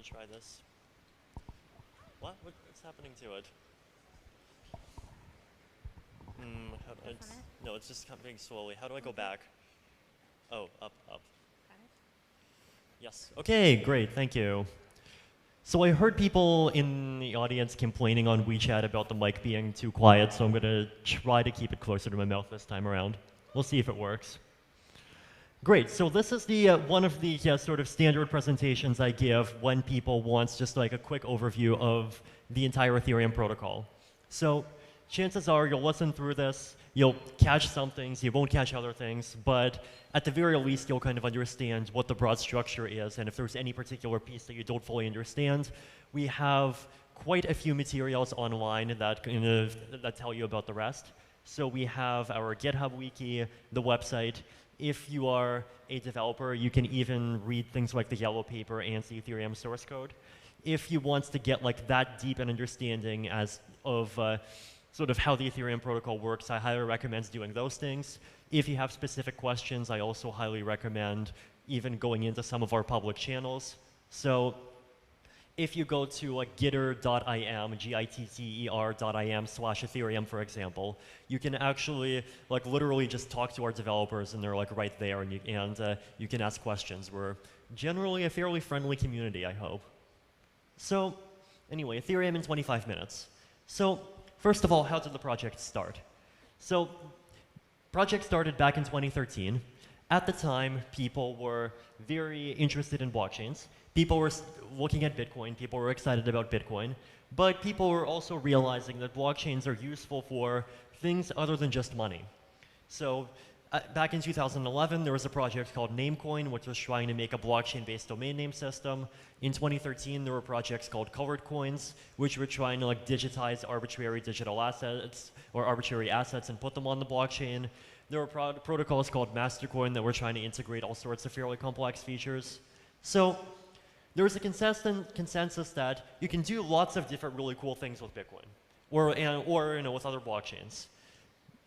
me try this. What? What's happening to it? No, it's just coming slowly. How do I go back? Oh, up. Yes. Okay, great. Thank you. So I heard people in the audience complaining on WeChat about the mic being too quiet, so I'm going to try to keep it closer to my mouth this time around. We'll see if it works. Great, so this is the one of the sort of standard presentations I give when people want just like a quick overview of the entire Ethereum protocol. So chances are you'll listen through this, you'll catch some things, you won't catch other things, but at the very least you'll kind of understand what the broad structure is, and if there's any particular piece that you don't fully understand, we have quite a few materials online that that tell you about the rest. So we have our GitHub wiki, the website. If you are a developer, you can even read things like the yellow paper and the Ethereum source code. If you want to get like that deep an understanding of sort of how the Ethereum protocol works, I highly recommend doing those things. If you have specific questions, I also highly recommend even going into some of our public channels. So if you go to like gitter.im, gitter.im/Ethereum, for example, you can actually like literally just talk to our developers, and they're like right there, and you can ask questions. We're generally a fairly friendly community, I hope. So anyway, Ethereum in 25 minutes. So first of all, how did the project start? So project started back in 2013. At the time, people were very interested in blockchains. People were looking at Bitcoin, people were excited about Bitcoin, but people were also realizing that blockchains are useful for things other than just money. So back in 2011, there was a project called Namecoin, which was trying to make a blockchain-based domain name system. In 2013, there were projects called Colored Coins, which were trying to like digitize arbitrary digital assets or arbitrary assets and put them on the blockchain. There were protocols called Mastercoin that were trying to integrate all sorts of fairly complex features. So there was a consensus that you can do lots of different really cool things with Bitcoin, or with other blockchains.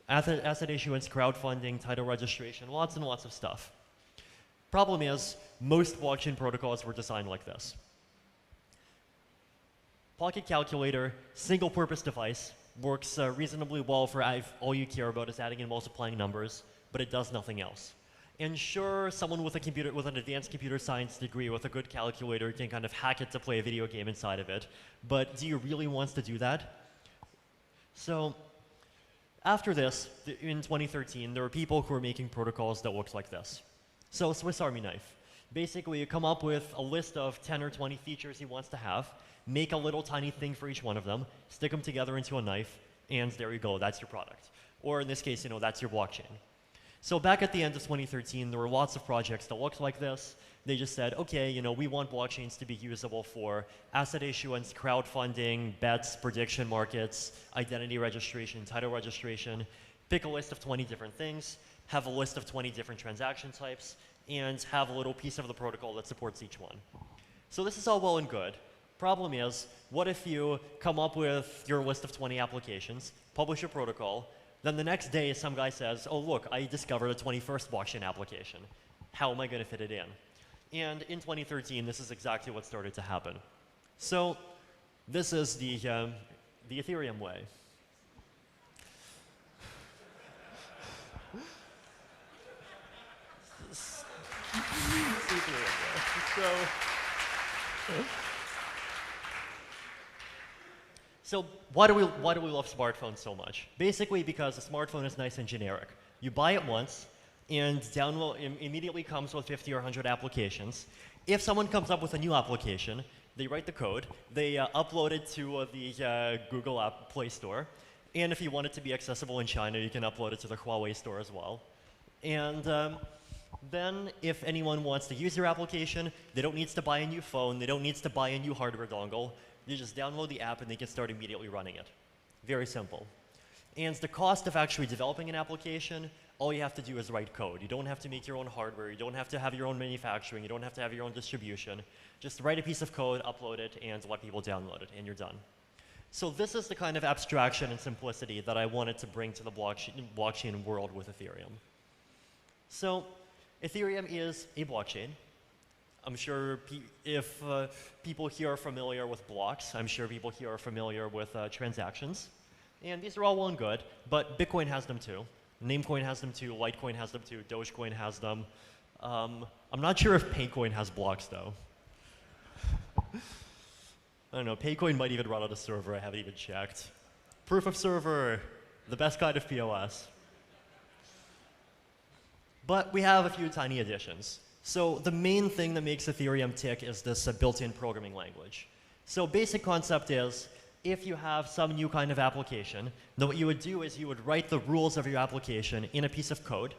Asset issuance, crowdfunding, title registration, lots and lots of stuff. Problem is, most blockchain protocols were designed like this. Pocket calculator, single purpose device, works reasonably well for all you care about is adding and multiplying numbers, but it does nothing else. And sure, someone with an advanced computer science degree with a good calculator can kind of hack it to play a video game inside of it, but do you really want to do that? So after this, in 2013, there were people who were making protocols that looked like this. So Swiss Army knife. Basically, you come up with a list of 10 or 20 features he wants to have, make a little tiny thing for each one of them, stick them together into a knife, and there you go, that's your product. Or in this case, that's your blockchain. So back at the end of 2013, there were lots of projects that looked like this. They just said, okay, we want blockchains to be usable for asset issuance, crowdfunding, bets, prediction markets, identity registration, title registration. Pick a list of 20 different things, have a list of 20 different transaction types, and have a little piece of the protocol that supports each one. So this is all well and good. Problem is, what if you come up with your list of 20 applications, publish a protocol, then the next day some guy says, oh look, I discovered a 21st blockchain application. How am I going to fit it in? And in 2013, this is exactly what started to happen. So this is the Ethereum way. So why do we love smartphones so much? Basically because a smartphone is nice and generic. You buy it once, and download immediately comes with 50 or 100 applications. If someone comes up with a new application, they write the code, they upload it to the Google App Play Store, and if you want it to be accessible in China, you can upload it to the Huawei store as well. And then if anyone wants to use your application, they don't need to buy a new phone, they don't need to buy a new hardware dongle. They just download the app and they can start immediately running it. Very simple. And the cost of actually developing an application, all you have to do is write code. You don't have to make your own hardware, you don't have to have your own manufacturing, you don't have to have your own distribution. Just write a piece of code, upload it, and let people download it, and you're done. So this is the kind of abstraction and simplicity that I wanted to bring to the blockchain world with Ethereum. So Ethereum is a blockchain. I'm sure if people here are familiar with blocks, I'm sure people here are familiar with transactions. And these are all well and good, but Bitcoin has them too. Namecoin has them too, Litecoin has them too, Dogecoin has them. I'm not sure if Paycoin has blocks though. I don't know, Paycoin might even run on a server, I haven't even checked. Proof of server, the best kind of POS. But we have a few tiny additions. So the main thing that makes Ethereum tick is this built-in programming language. So basic concept is, if you have some new kind of application, then what you would do is you would write the rules of your application in a piece of code.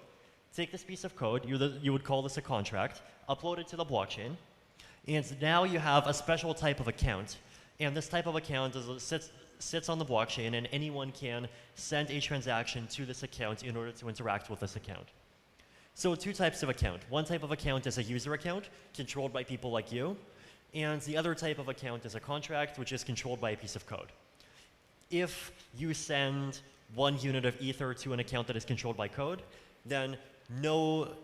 Take this piece of code, you would call this a contract, upload it to the blockchain, and now you have a special type of account. And this type of account sits on the blockchain, and anyone can send a transaction to this account in order to interact with this account. So two types of account. One type of account is a user account, controlled by people like you. And the other type of account is a contract, which is controlled by a piece of code. If you send 1 unit of Ether to an account that is controlled by code, then no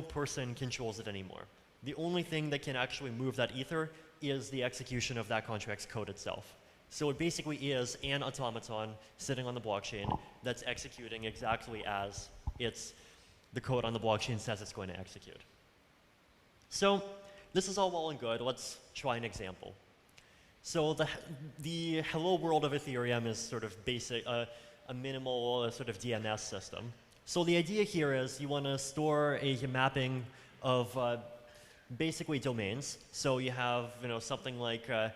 person controls it anymore. The only thing that can actually move that Ether is the execution of that contract's code itself. So it basically is an automaton sitting on the blockchain that's executing exactly as the code on the blockchain says it's going to execute. So this is all well and good. Let's try an example. So the hello world of Ethereum is sort of basic, a minimal sort of DNS system. So the idea here is you want to store a mapping of basically domains. So you have something like I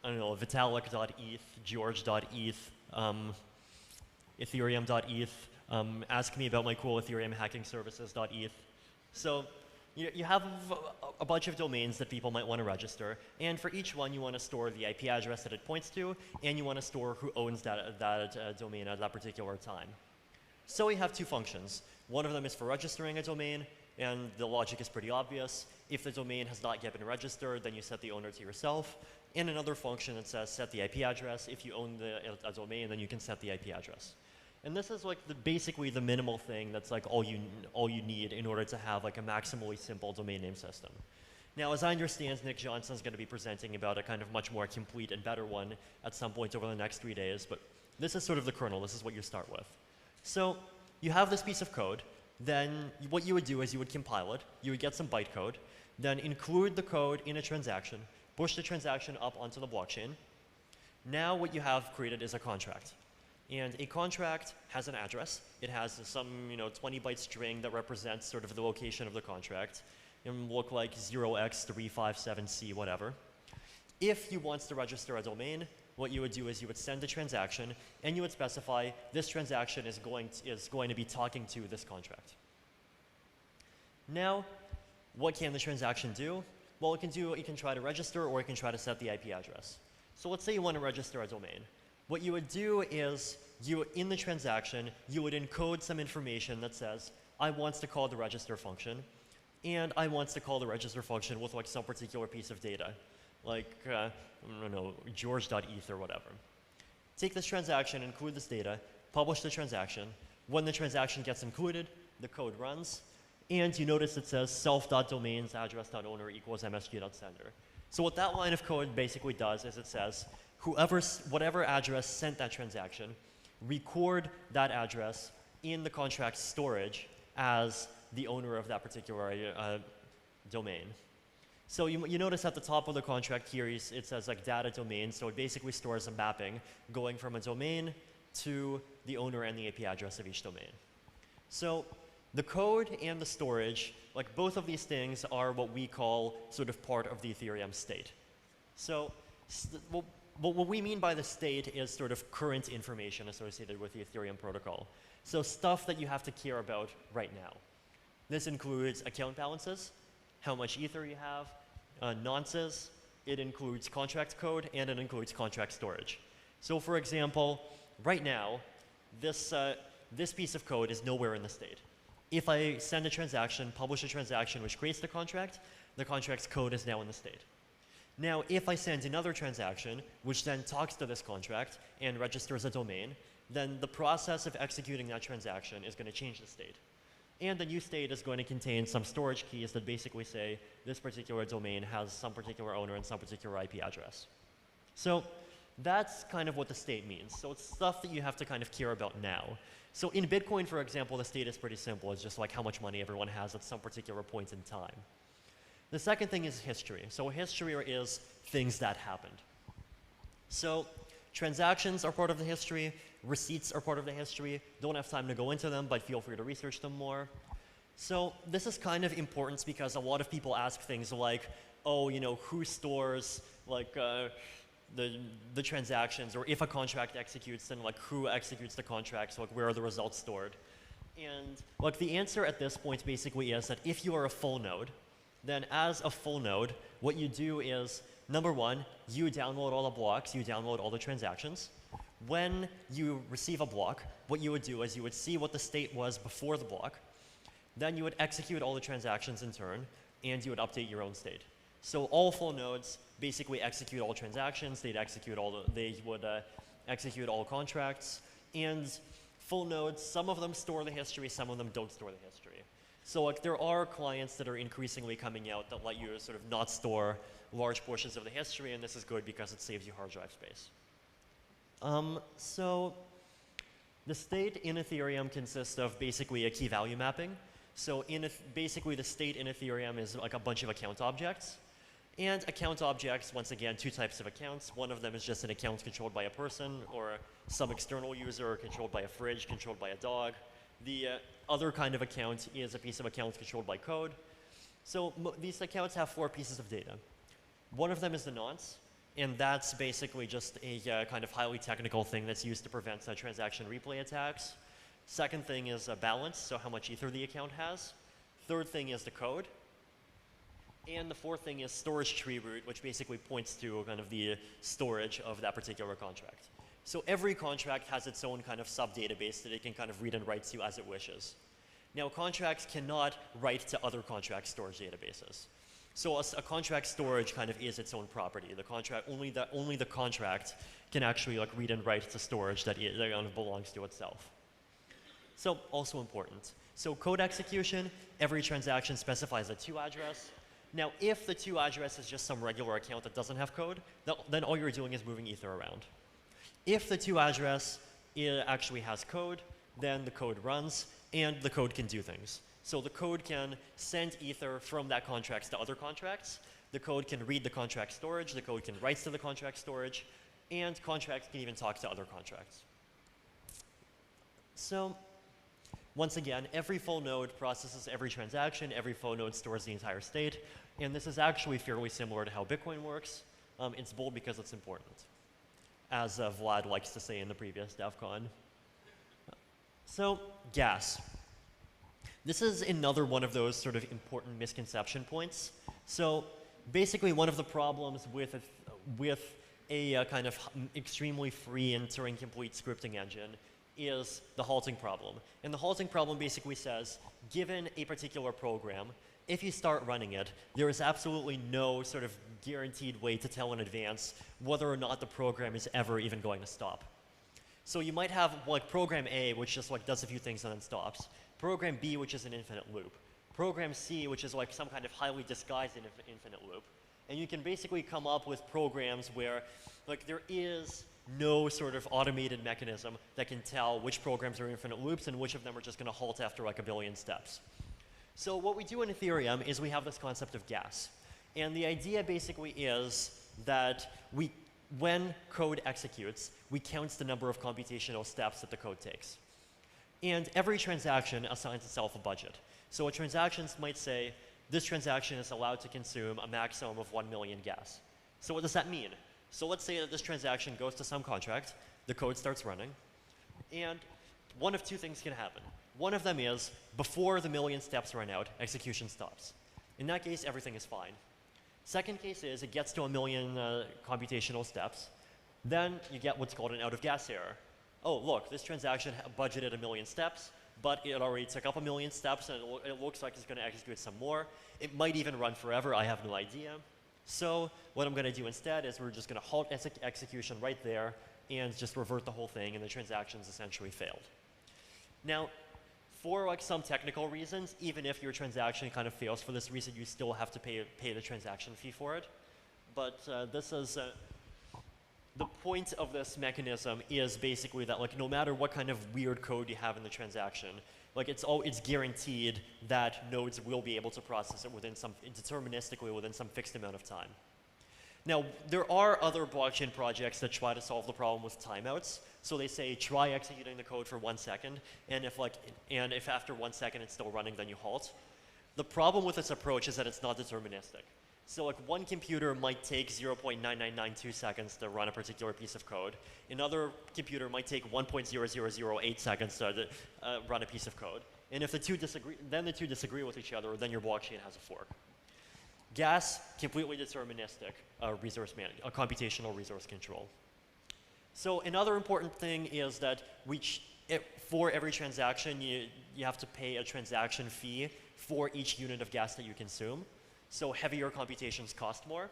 don't know, Vitalik.eth, George.eth, Ethereum.eth. Ask me about my cool Ethereum hacking services.eth. So you have a bunch of domains that people might want to register, and for each one you want to store the IP address that it points to, and you want to store who owns that domain at that particular time. So we have two functions. One of them is for registering a domain, and the logic is pretty obvious. If the domain has not yet been registered, then you set the owner to yourself. And another function that says set the IP address. If you own a domain, then you can set the IP address. And this is like basically the minimal thing that's like all you need in order to have like a maximally simple domain name system. Now, as I understand, Nick Johnson is going to be presenting about a kind of much more complete and better one at some point over the next 3 days, but this is sort of the kernel. This is what you start with. So you have this piece of code. Then what you would do is you would compile it. You would get some bytecode, then include the code in a transaction, push the transaction up onto the blockchain. Now what you have created is a contract. And a contract has an address. It has some 20-byte string that represents sort of the location of the contract. It will look like 0x357c, whatever. If you want to register a domain, what you would do is you would send a transaction, and you would specify this transaction is going to be talking to this contract. Now, what can the transaction do? Well, it can try to register, or it can try to set the IP address. So let's say you want to register a domain. What you would do is, in the transaction, you would encode some information that says, I want to call the register function, and I want to call the register function with like some particular piece of data, like, I don't know, George.eth or whatever. Take this transaction, include this data, publish the transaction. When the transaction gets included, the code runs, and you notice it says self.domains address.owner equals msg.sender. So what that line of code basically does is it says, whatever address sent that transaction, record that address in the contract storage as the owner of that particular domain. So you notice at the top of the contract here, it says like data domain, so it basically stores a mapping going from a domain to the owner and the IP address of each domain. So the code and the storage, like both of these things are what we call sort of part of the Ethereum state. So what we mean by the state is sort of current information associated with the Ethereum protocol. So stuff that you have to care about right now. This includes account balances, how much Ether you have, nonces, it includes contract code, and it includes contract storage. So for example, right now, this piece of code is nowhere in the state. If I send a transaction, publish a transaction which creates the contract's code is now in the state. Now, if I send another transaction, which then talks to this contract and registers a domain, then the process of executing that transaction is going to change the state. And the new state is going to contain some storage keys that basically say this particular domain has some particular owner and some particular IP address. So that's kind of what the state means. So it's stuff that you have to kind of care about now. So in Bitcoin, for example, the state is pretty simple. It's just like how much money everyone has at some particular point in time. The second thing is history. So history is things that happened. So transactions are part of the history. Receipts are part of the history. Don't have time to go into them, but feel free to research them more. So this is kind of important because a lot of people ask things like, oh, you know, who stores like the transactions, or if a contract executes, then like who executes the contract, so like where are the results stored? And like the answer at this point basically is that if you are a full node, then as a full node, what you do is, number one, you download all the blocks, you download all the transactions. When you receive a block, what you would do is you would see what the state was before the block, then you would execute all the transactions in turn, and you would update your own state. So all full nodes basically execute all transactions, they would execute all contracts, and full nodes, some of them store the history, some of them don't store the history. So like there are clients that are increasingly coming out that let you sort of not store large portions of the history, and this is good because it saves you hard drive space. So the state in Ethereum consists of basically a key value mapping. So basically the state in Ethereum is like a bunch of account objects. And account objects, once again, two types of accounts. One of them is just an account controlled by a person or some external user, controlled by a fridge, controlled by a dog. The other kind of account is a piece of account controlled by code. So these accounts have 4 pieces of data. One of them is the nonce, and that's basically just a kind of highly technical thing that's used to prevent transaction replay attacks. Second thing is a balance, so how much ether the account has. Third thing is the code. And the fourth thing is storage tree root, which basically points to kind of the storage of that particular contract. So every contract has its own kind of sub-database that it can kind of read and write to as it wishes. Now contracts cannot write to other contract storage databases. So a contract storage kind of is its own property. The contract, only the contract can actually like read and write to storage that kind of belongs to itself. So also important. So code execution, every transaction specifies a to address. Now, if the to address is just some regular account that doesn't have code, then all you're doing is moving ether around. If the to address actually has code, then the code runs, and the code can do things. So the code can send ether from that contract to other contracts. The code can read the contract storage. The code can write to the contract storage. And contracts can even talk to other contracts. So once again, every full node processes every transaction. Every full node stores the entire state. And this is actually fairly similar to how Bitcoin works. It's bold because it's important, as Vlad likes to say in the previous Devcon. So gas. This is another one of those sort of important misconception points. So basically one of the problems with a kind of extremely free and Turing-complete scripting engine is the halting problem. And the halting problem basically says, given a particular program, if you start running it, there is absolutely no sort of guaranteed way to tell in advance whether or not the program is ever even going to stop. So you might have like program A, which just like does a few things and then stops. Program B, which is an infinite loop. Program C, which is like some kind of highly disguised infinite loop. And you can basically come up with programs where like there is no sort of automated mechanism that can tell which programs are infinite loops and which of them are just going to halt after like a billion steps. So what we do in Ethereum is we have this concept of gas. And the idea basically is that when code executes, we count the number of computational steps that the code takes. And every transaction assigns itself a budget. So a transaction might say, this transaction is allowed to consume a maximum of 1 million gas. So what does that mean? So let's say that this transaction goes to some contract, the code starts running, and one of two things can happen. One of them is, before the million steps run out, execution stops. In that case, everything is fine. Second case is, it gets to 1 million computational steps, then you get what's called an out of gas error. Oh, look, this transaction budgeted 1 million steps, but it already took up 1 million steps, and it looks like it's going to execute some more. It might even run forever, I have no idea. So what I'm going to do instead is we're just going to halt execution right there and just revert the whole thing, and the transaction's essentially failed. Now, For like some technical reasons, even if your transaction kind of fails for this reason, you still have to pay the transaction fee for it. But this is the point of this mechanism is basically that like no matter what kind of weird code you have in the transaction, like it's guaranteed that nodes will be able to process it within deterministically within some fixed amount of time. Now, there are other blockchain projects that try to solve the problem with timeouts. So they say try executing the code for 1 second, and if after 1 second it's still running, then you halt. The problem with this approach is that it's not deterministic. So like one computer might take 0.9992 seconds to run a particular piece of code. Another computer might take 1.0008 seconds to run a piece of code. And if the two disagree with each other, then your blockchain has a fork. Gas, completely deterministic computational resource control. So another important thing is that for every transaction, you have to pay a transaction fee for each unit of gas that you consume. So heavier computations cost more.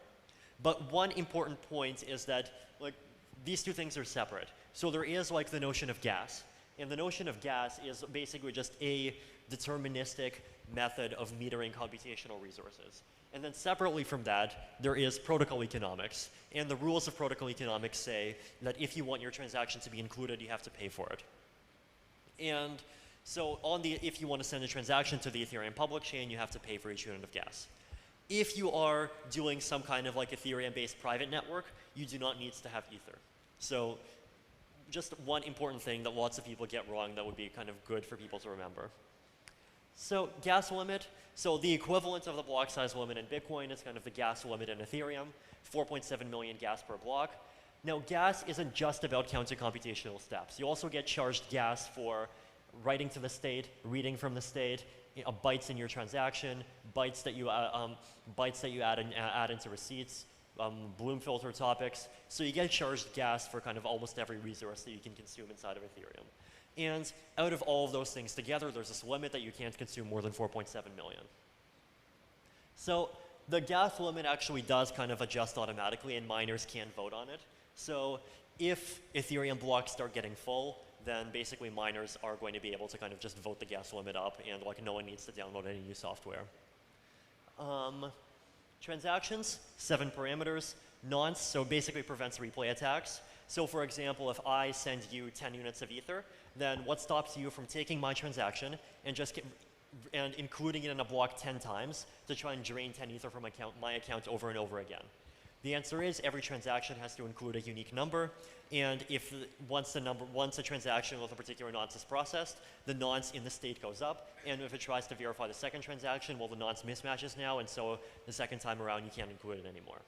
But one important point is that like these two things are separate. So there is like the notion of gas. And the notion of gas is basically just a deterministic method of metering computational resources. And then separately from that, there is protocol economics. And the rules of protocol economics say that if you want your transaction to be included, you have to pay for it. And so if you want to send a transaction to the Ethereum public chain, you have to pay for each unit of gas. If you are doing some kind of like Ethereum-based private network, you do not need to have Ether. So just one important thing that lots of people get wrong that would be kind of good for people to remember. So gas limit, so the equivalent of the block size limit in Bitcoin is kind of the gas limit in Ethereum, 4.7 million gas per block. Now gas isn't just about counting computational steps. You also get charged gas for writing to the state, reading from the state, bytes in your transaction, bytes that you add into receipts, Bloom filter topics. So you get charged gas for kind of almost every resource that you can consume inside of Ethereum. And out of all of those things together, there's this limit that you can't consume more than 4.7 million. So the gas limit actually does kind of adjust automatically, and miners can vote on it. So if Ethereum blocks start getting full, then basically miners are going to be able to kind of just vote the gas limit up, and like no one needs to download any new software. Transactions, 7 parameters. Nonce, so basically prevents replay attacks. So for example, if I send you 10 units of Ether, then what stops you from taking my transaction and including it in a block 10 times to try and drain 10 Ether from my account over and over again? The answer is every transaction has to include a unique number, and once a transaction with a particular nonce is processed, the nonce in the state goes up, and if it tries to verify the second transaction, well, the nonce mismatches now, and so the second time around you can't include it anymore.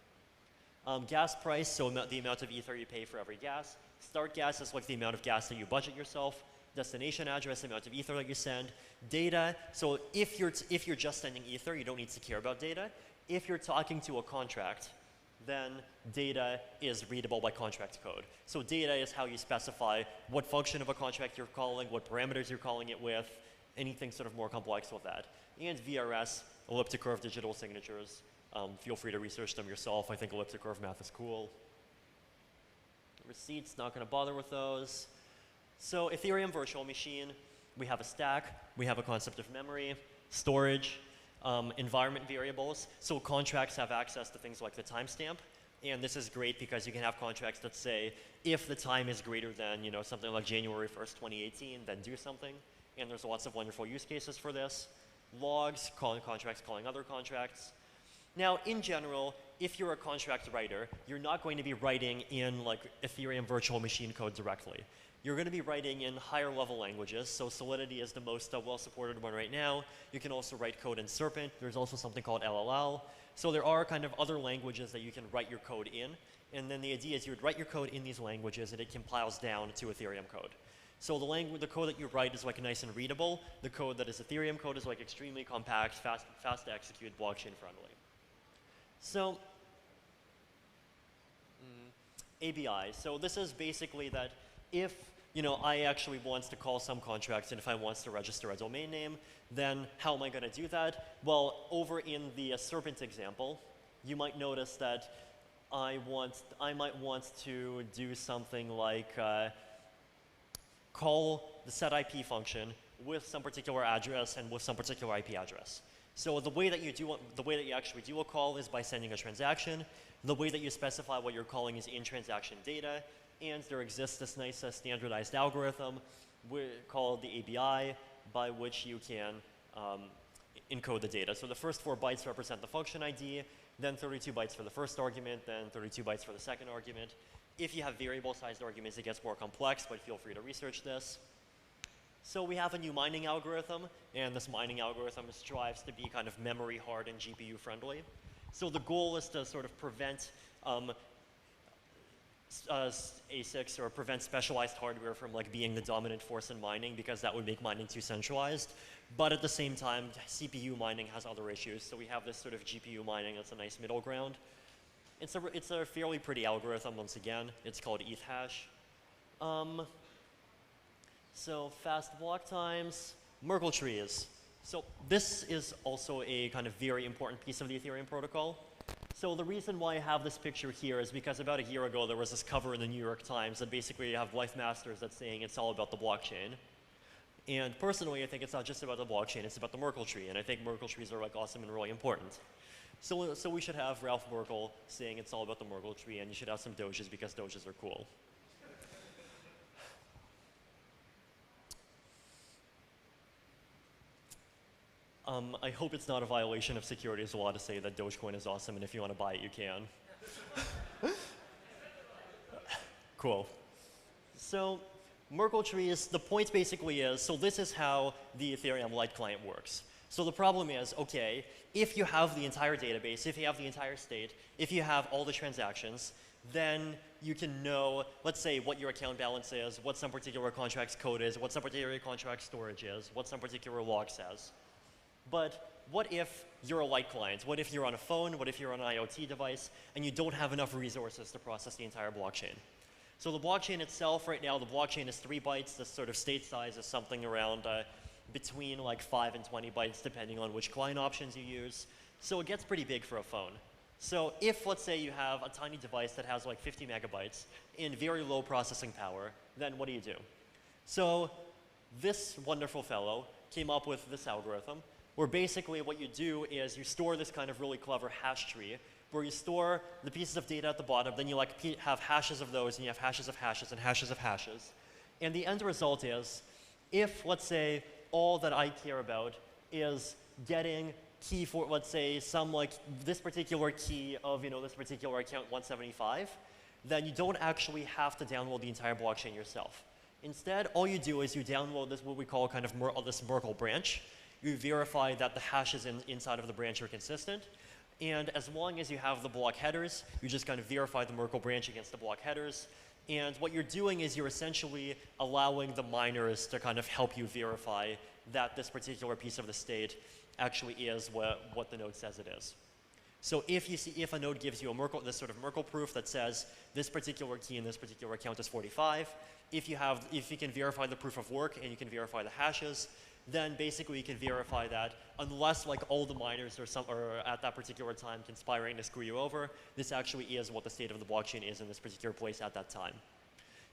Gas price, so the amount of Ether you pay for every gas. Start gas is like the amount of gas that you budget yourself. Destination address, the amount of Ether that you send. Data, so if you're just sending Ether, you don't need to care about data. If you're talking to a contract, then data is readable by contract code. So data is how you specify what function of a contract you're calling, what parameters you're calling it with, anything sort of more complex with that. And VRS, elliptic curve digital signatures. Feel free to research them yourself. I think elliptic curve math is cool. Receipts, not going to bother with those. So Ethereum virtual machine, we have a stack, we have a concept of memory, storage, environment variables. So contracts have access to things like the timestamp. And this is great because you can have contracts that say, if the time is greater than something like January 1st, 2018, then do something. And there's lots of wonderful use cases for this. Logs, calling contracts, calling other contracts. Now, in general, if you're a contract writer, you're not going to be writing in like Ethereum virtual machine code directly. You're going to be writing in higher level languages, so Solidity is the most well-supported one right now. You can also write code in Serpent. There's also something called LLL. So there are kind of other languages that you can write your code in, and then the idea is you would write your code in these languages and it compiles down to Ethereum code. So the code that you write is like nice and readable. The code that is Ethereum code is like extremely compact, fast to execute, blockchain friendly. So ABI. So this is basically that if I actually wants to call some contracts and if I wants to register a domain name, then how am I going to do that? Well, over in the Serpent example, you might notice that I might want to do something like call the setIP function with some particular address and with some particular IP address. So the way that you actually do a call is by sending a transaction. The way that you specify what you're calling is in transaction data, and there exists this nice standardized algorithm called the ABI by which you can encode the data. So the first 4 bytes represent the function ID, then 32 bytes for the first argument, then 32 bytes for the second argument. If you have variable-sized arguments, it gets more complex, but feel free to research this. So we have a new mining algorithm, and this mining algorithm strives to be kind of memory hard and GPU friendly. So the goal is to sort of prevent ASICs or prevent specialized hardware from like being the dominant force in mining, because that would make mining too centralized. But at the same time, CPU mining has other issues. So we have this sort of GPU mining that's a nice middle ground. It's a fairly pretty algorithm once again. It's called ETH hash. So fast block times, Merkle trees. So this is also a kind of very important piece of the Ethereum protocol. So the reason why I have this picture here is because about a year ago there was this cover in the New York Times that basically have Life Masters that's saying it's all about the blockchain. And personally, I think it's not just about the blockchain, it's about the Merkle tree. And I think Merkle trees are like awesome and really important. So we should have Ralph Merkle saying it's all about the Merkle tree, and you should have some Doges because Doges are cool. I hope it's not a violation of securities law to say that Dogecoin is awesome, and if you want to buy it, you can. Cool. So Merkle trees, the point basically is, so this is how the Ethereum Lite client works. So the problem is, okay, if you have the entire database, if you have the entire state, if you have all the transactions, then you can know, let's say, what your account balance is, what some particular contract's code is, what some particular contract storage is, what some particular log says. But what if you're a light client? What if you're on a phone? What if you're on an IoT device and you don't have enough resources to process the entire blockchain? So the blockchain itself, right now, the blockchain is 3 bytes. The sort of state size is something around between like 5 and 20 bytes, depending on which client options you use. So it gets pretty big for a phone. So if, let's say, you have a tiny device that has like 50 megabytes in very low processing power, then what do? So this wonderful fellow came up with this algorithm, where basically what you do is you store this kind of really clever hash tree, where you store the pieces of data at the bottom, then you like have hashes of those, and you have hashes of hashes and hashes of hashes. And the end result is, if, let's say, all that I care about is getting key for, let's say, some like this particular key of, this particular account 175, then you don't actually have to download the entire blockchain yourself. Instead, all you do is you download this, what we call kind of this Merkle branch. You verify that the hashes inside of the branch are consistent. And as long as you have the block headers, you just kind of verify the Merkle branch against the block headers. And what you're doing is you're essentially allowing the miners to kind of help you verify that this particular piece of the state actually is what the node says it is. So if a node gives you this sort of Merkle proof that says this particular key in this particular account is 45, if you can verify the proof of work and you can verify the hashes, then basically you can verify that unless like all the miners are at that particular time conspiring to screw you over, this actually is what the state of the blockchain is in this particular place at that time.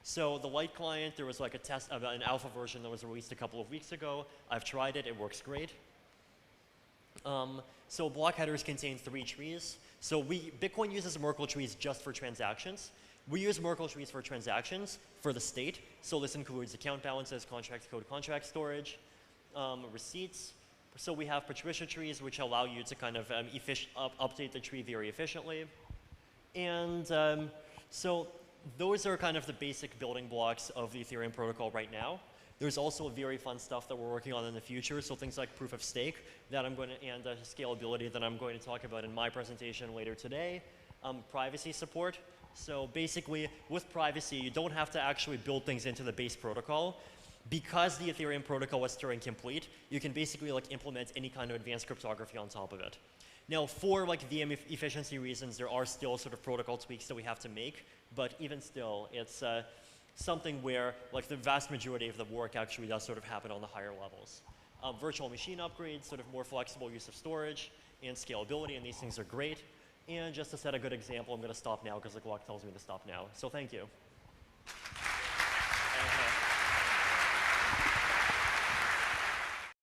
So the Lite client, there was like a test about an alpha version that was released a couple of weeks ago. I've tried it, it works great. So block headers contain 3 trees. So Bitcoin uses Merkle trees just for transactions. We use Merkle trees for transactions for the state. So this includes account balances, contract code, contract storage, receipts. So we have Patricia trees, which allow you to kind of update the tree very efficiently. And so those are kind of the basic building blocks of the Ethereum protocol right now. There's also very fun stuff that we're working on in the future. So things like proof of stake that and scalability that I'm going to talk about in my presentation later today. Privacy support. So basically, with privacy, you don't have to actually build things into the base protocol. Because the Ethereum protocol is Turing complete, you can basically like implement any kind of advanced cryptography on top of it. Now, for like VM efficiency reasons, there are still sort of protocol tweaks that we have to make, but even still, it's something where like the vast majority of the work actually does sort of happen on the higher levels. Virtual machine upgrades, sort of more flexible use of storage and scalability, and these things are great. And just to set a good example, I'm going to stop now because the clock tells me to stop now. So thank you.